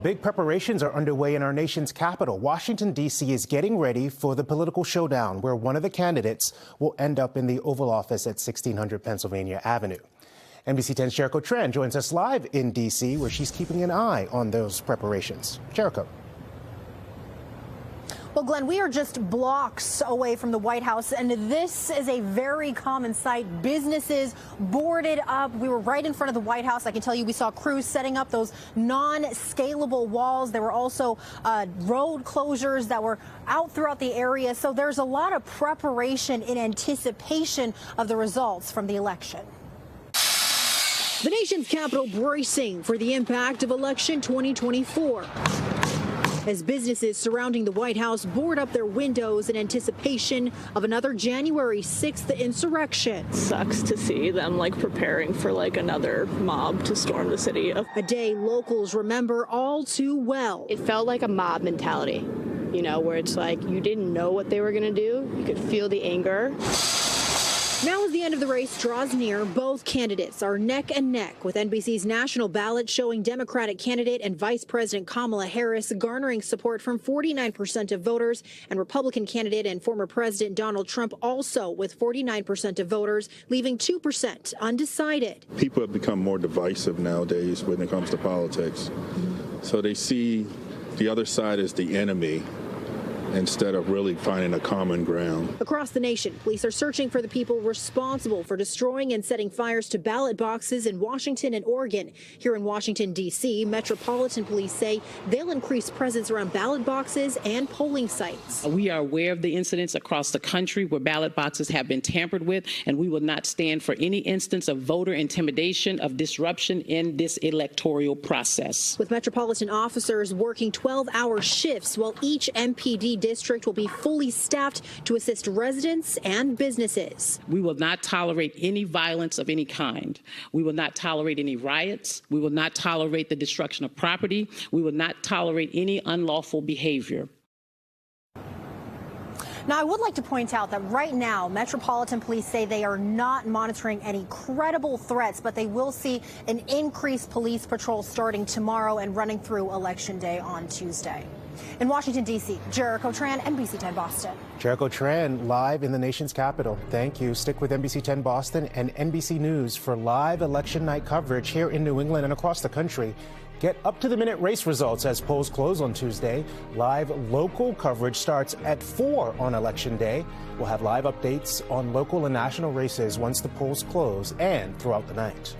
Big preparations are underway in our nation's capital. Washington, D.C. is getting ready for the political showdown where one of the candidates will end up in the Oval Office at 1600 Pennsylvania Avenue. NBC 10's Jericho Tran joins us live in D.C. where she's keeping an eye on those preparations. Jericho. Well, Glenn, we are just blocks away from the White House, and this is a very common sight. Businesses boarded up. We were right in front of the White House. I can tell you we saw crews setting up those non-scalable walls. There were also road closures that were out throughout the area. So there's a lot of preparation in anticipation of the results from the election. The nation's capital bracing for the impact of election 2024. As businesses surrounding the White House board up their windows in anticipation of another January 6th insurrection. Sucks to see them preparing for another mob to storm the city. A day locals remember all too well. It felt like a mob mentality, where it's you didn't know what they were going to do. You could feel the anger. Now as the end of the race draws near, both candidates are neck and neck, with NBC's national ballot showing Democratic candidate and Vice President Kamala Harris garnering support from 49% of voters, and Republican candidate and former President Donald Trump also with 49% of voters, leaving 2% undecided. People have become more divisive nowadays when it comes to politics. So they see the other side as the enemy, instead of really finding a common ground. Across the nation, police are searching for the people responsible for destroying and setting fires to ballot boxes in Washington and Oregon. Here in Washington, D.C., Metropolitan Police say they'll increase presence around ballot boxes and polling sites. We are aware of the incidents across the country where ballot boxes have been tampered with, and we will not stand for any instance of voter intimidation, of disruption in this electoral process. With Metropolitan officers working 12-hour shifts while each MPD district will be fully staffed to assist residents and businesses. We will not tolerate any violence of any kind. We will not tolerate any riots. We will not tolerate the destruction of property. We will not tolerate any unlawful behavior. Now, I would like to point out that right now, Metropolitan Police say they are not monitoring any credible threats, but they will see an increased police patrol starting tomorrow and running through Election Day on Tuesday. In Washington, D.C., Jericho Tran, NBC 10 Boston. Jericho Tran, live in the nation's capital. Thank you. Stick with NBC 10 Boston and NBC News for live election night coverage here in New England and across the country. Get up-to-the-minute race results as polls close on Tuesday. Live local coverage starts at 4 on Election Day. We'll have live updates on local and national races once the polls close and throughout the night.